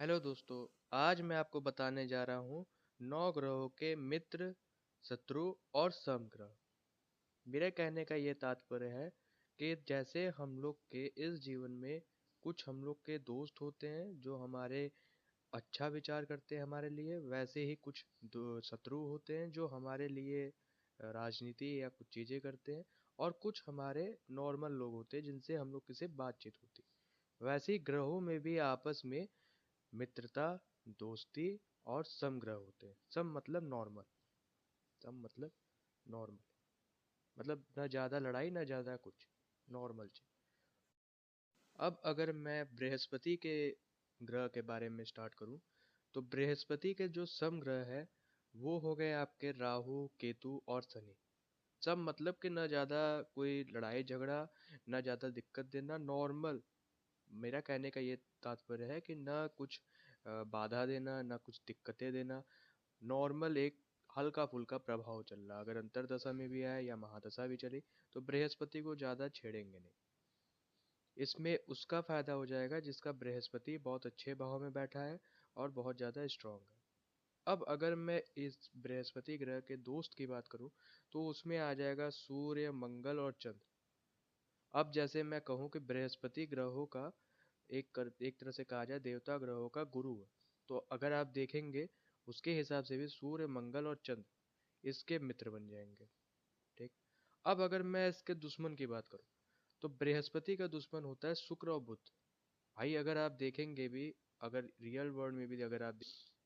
Hello दोस्तों। आज मैं आपको बताने जा रहा हूँ 9 ग्रहों के मित्र, शत्रु और समग्रह। मेरे कहने का ये तात्पर्य है कि जैसे हम लोग के इस जीवन में कुछ हम लोग के दोस्त होते हैं जो हमारे अच्छा विचार करते हैं हमारे लिए, वैसे ही कुछ दो शत्रु होते हैं जो हमारे लिए राजनीति या कुछ चीज़ें करते हैं, और कुछ हमारे नॉर्मल लोग होते हैं जिनसे हम लोग की सिर्फ बातचीत होती है। वैसे ही ग्रहों में भी आपस में मित्रता, दोस्ती और समग्रह होते हैं। सम मतलब नॉर्मल, सम मतलब नॉर्मल, मतलब ना ज़्यादा लड़ाई ना ज़्यादा कुछ, नॉर्मल चीज। अब अगर मैं बृहस्पति के ग्रह के बारे में स्टार्ट करूं, तो बृहस्पति के जो समग्रह है वो हो गए आपके राहु, केतु और शनि। सम मतलब कि ना ज़्यादा कोई लड़ाई झगड़ा, ना ज़्यादा दिक्कत देना, नॉर्मल। मेरा कहने का ये तात्पर्य है कि ना कुछ बाधा देना, ना कुछ दिक्कतें देना, नॉर्मल एक हल्का फुल्का प्रभाव चल रहा। अगर अंतरदशा में भी आए या महादशा भी चली तो बृहस्पति को ज़्यादा छेड़ेंगे नहीं। इसमें उसका फायदा हो जाएगा जिसका बृहस्पति बहुत अच्छे भाव में बैठा है और बहुत ज़्यादा स्ट्रांग है। अब अगर मैं इस बृहस्पति ग्रह के दोस्त की बात करूं, तो उसमें आ जाएगा सूर्य, मंगल और चंद्र। अब जैसे मैं कहूँ कि बृहस्पति ग्रहों का एक तरह से कहा जाए देवता ग्रहों का गुरु है, तो अगर आप देखेंगे उसके हिसाब से भी सूर्य, मंगल और चंद्र इसके मित्र बन जाएंगे। ठीक। अब अगर मैं इसके दुश्मन की बात करूं, तो बृहस्पति का दुश्मन होता है शुक्र और बुध। भाई अगर आप देखेंगे भी, अगर रियल वर्ल्ड में भी अगर आप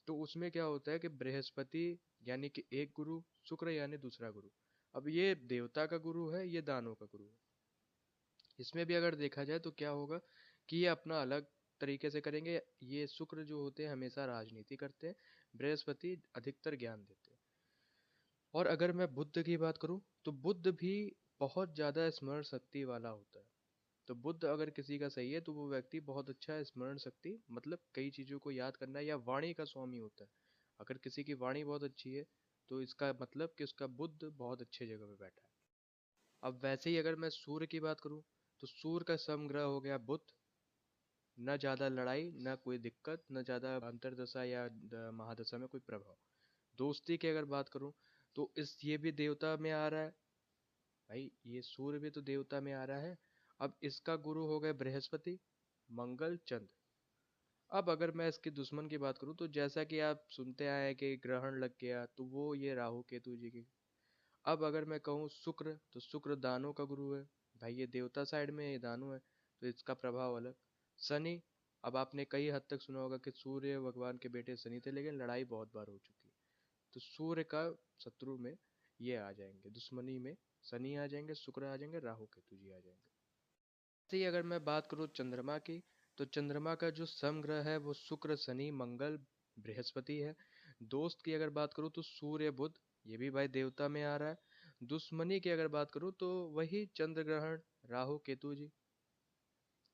तो उसमें क्या होता है कि बृहस्पति यानी कि एक गुरु, शुक्र यानी दूसरा गुरु। अब ये देवता का गुरु है, ये दानों का गुरु है। इसमें भी अगर देखा जाए तो क्या होगा कि ये अपना अलग तरीके से करेंगे। ये शुक्र जो होते हैं हमेशा राजनीति करते हैं, बृहस्पति अधिकतर ज्ञान देते हैं। और अगर मैं बुद्ध की बात करूं, तो बुद्ध भी बहुत ज़्यादा स्मरण शक्ति वाला होता है। तो बुद्ध अगर किसी का सही है तो वो व्यक्ति बहुत अच्छा है, स्मरण शक्ति मतलब कई चीज़ों को याद करना, या वाणी का स्वामी होता है। अगर किसी की वाणी बहुत अच्छी है तो इसका मतलब कि उसका बुद्ध बहुत अच्छे जगह पे बैठा है। अब वैसे ही अगर मैं सूर्य की बात करूं, तो सूर्य का समग्रह हो गया बुध। न ज़्यादा लड़ाई, न कोई दिक्कत, न ज़्यादा अंतरदशा या महादशा में कोई प्रभाव। दोस्ती की अगर बात करूं, तो इस ये भी देवता में आ रहा है। भाई ये सूर्य भी तो देवता में आ रहा है। अब इसका गुरु हो गए बृहस्पति, मंगल, चंद्र। अब अगर मैं इसके दुश्मन की बात करूं, तो जैसा कि आप सुनते आए हैं कि ग्रहण लग गया, तो वो ये राहु केतु जी की। अब अगर मैं कहूँ शुक्र, तो शुक्र दानों का गुरु है। भाई ये देवता साइड में, ये दानों है, तो इसका प्रभाव अलग। शनि, अब आपने कई हद तक सुना होगा कि सूर्य भगवान के बेटे शनि थे, लेकिन लड़ाई बहुत बार हो चुकी है। तो सूर्य का शत्रु में ये आ जाएंगे, दुश्मनी में शनि आ जाएंगे, शुक्र आ जाएंगे, राहु केतु जी आ जाएंगे। ऐसे ही अगर मैं बात करूँ चंद्रमा की, तो चंद्रमा का जो समग्रह है वो शुक्र, शनि, मंगल, बृहस्पति है। दोस्त की अगर बात करूँ तो सूर्य, बुध, ये भी भाई देवता में आ रहा है। दुश्मनी की अगर बात करूँ तो वही चंद्र ग्रहण, राहु केतु जी।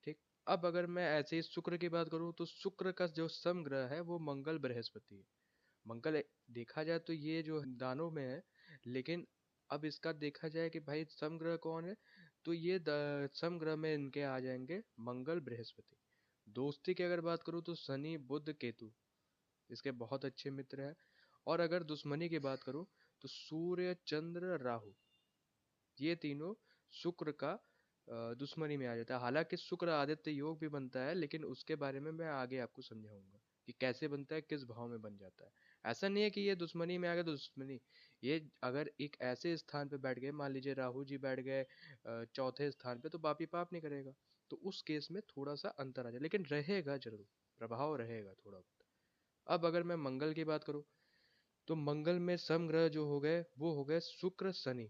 ठीक। अब अगर मैं ऐसे ही शुक्र की बात करूँ, तो शुक्र का जो समग्रह है वो मंगल, बृहस्पति है। देखा जाए तो ये जो दानों में है, लेकिन अब इसका देखा जाए कि भाई समग्रह कौन है, तो ये समग्रह में इनके आ जाएंगे मंगल, बृहस्पति। दोस्ती की अगर बात करूँ तो शनि, बुध, केतु इसके बहुत अच्छे मित्र हैं। और अगर दुश्मनी की बात करूँ, तो सूर्य, चंद्र, राहु, ये तीनों शुक्र का दुश्मनी में आ जाता है। हालांकि शुक्र आदित्य योग भी बनता है, लेकिन उसके बारे में मैं आगे आपको समझाऊंगा कि कैसे बनता है, किस भाव में बन जाता है। ऐसा नहीं है कि ये दुश्मनी में आ गया तो दुश्मनी। ये अगर एक ऐसे स्थान पे बैठ गए, मान लीजिए राहु जी बैठ गए चौथे स्थान पे, तो पापी पाप नहीं करेगा। तो उस केस में थोड़ा सा अंतर आ जाए, लेकिन रहेगा जरूर, प्रभाव रहेगा थोड़ा बहुत। अब अगर मैं मंगल की बात करूँ, तो मंगल में समग्रह जो हो गए वो हो गए शुक्र, शनि।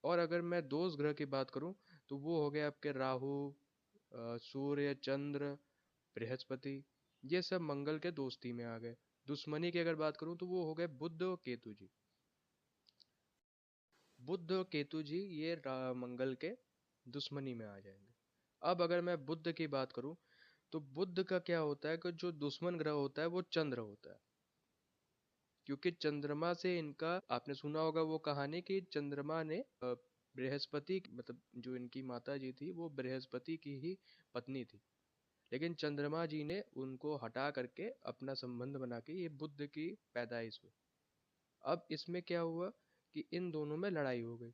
और अगर मैं दोष ग्रह की बात करूं, तो वो हो गए आपके राहु, सूर्य, चंद्र, बृहस्पति। ये सब मंगल के दोस्ती में आ गए। दुश्मनी की अगर बात करूं तो वो हो गए बुध और केतु जी। बुध और केतु जी ये मंगल के दुश्मनी में आ जाएंगे। अब अगर मैं बुध की बात करूं, तो बुध का क्या होता है कि जो दुश्मन ग्रह होता है वो चंद्र होता है। क्योंकि चंद्रमा से इनका, आपने सुना होगा वो कहानी कि चंद्रमा ने बृहस्पति मतलब जो इनकी माता जी थी वो बृहस्पति की ही पत्नी थी। लेकिन चंद्रमा जी ने उनको हटा करके अपना संबंध बना के ये बुध की पैदाइश हुई। अब इसमें क्या हुआ कि इन दोनों में लड़ाई हो गई।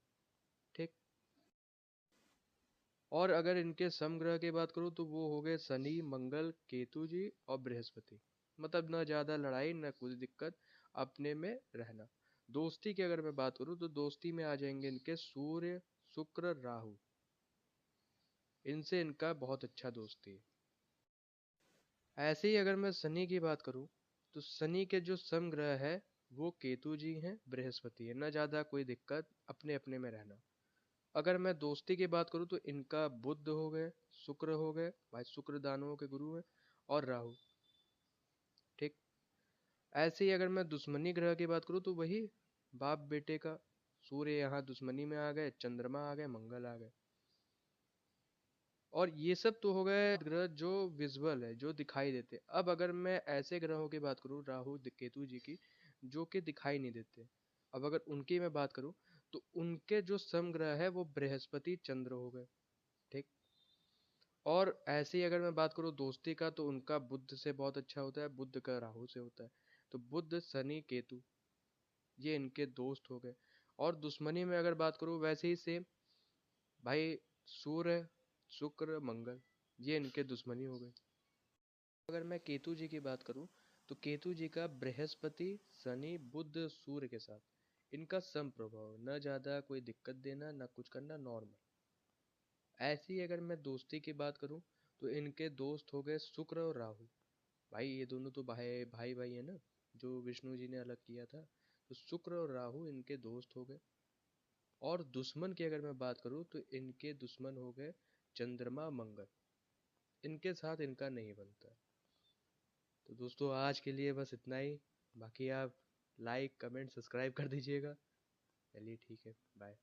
ठीक। और अगर इनके समग्रह की बात करूँ तो वो हो गए शनि, मंगल, केतु जी और बृहस्पति। मतलब न ज्यादा लड़ाई न कुछ दिक्कत, अपने में रहना। दोस्ती की अगर मैं बात करूँ तो दोस्ती में आ जाएंगे इनके सूर्य, शुक्र, राहु। इनसे इनका बहुत अच्छा दोस्ती है। ऐसे ही अगर मैं शनि की बात करूं तो शनि के जो समग्रह है वो केतु जी हैं, बृहस्पति है। न ज्यादा कोई दिक्कत, अपने अपने में रहना। अगर मैं दोस्ती की बात करूं तो इनका बुध हो गए, शुक्र हो गए, भाई शुक्र दानवों के गुरु हैं, और राहु। ठीक। ऐसे ही अगर मैं दुश्मनी ग्रह की बात करूं तो वही बाप बेटे का, सूर्य यहाँ दुश्मनी में आ गए, चंद्रमा आ गए, मंगल आ गए। और ये सब तो हो गए ग्रह जो विजुअल है, जो दिखाई देते। अब अगर मैं ऐसे ग्रहों की बात करूं, राहु केतु जी की, जो कि दिखाई नहीं देते, अब अगर उनकी मैं बात करूं तो उनके जो समग्रह है वो बृहस्पति, चंद्र हो गए। ठीक। और ऐसे ही अगर मैं बात करूं दोस्ती का तो उनका बुध से बहुत अच्छा होता है, बुध का राहु से होता है। तो बुध, शनि, केतु, ये इनके दोस्त हो गए। और दुश्मनी में अगर बात करूं वैसे ही सेम, भाई सूर्य, शुक्र, मंगल, ये इनके दुश्मनी हो गए। अगर मैं केतु जी की बात करूं तो केतु जी का बृहस्पति, शनि, बुध, सूर्य के साथ इनका सम प्रभाव, न ज्यादा कोई दिक्कत देना न कुछ करना, नॉर्मल। ऐसे ही अगर मैं दोस्ती की बात करूं तो इनके दोस्त हो गए शुक्र और राहु। भाई ये दोनों तो भाई भाई भाई है ना, जो विष्णु जी ने अलग किया था। तो शुक्र और राहु इनके दोस्त हो गए। और दुश्मन की अगर मैं बात करूं तो इनके दुश्मन हो गए चंद्रमा, मंगल। इनके साथ इनका नहीं बनता। तो दोस्तों आज के लिए बस इतना ही। बाकी आप लाइक, कमेंट, सब्सक्राइब कर दीजिएगा। चलिए ठीक है, बाय।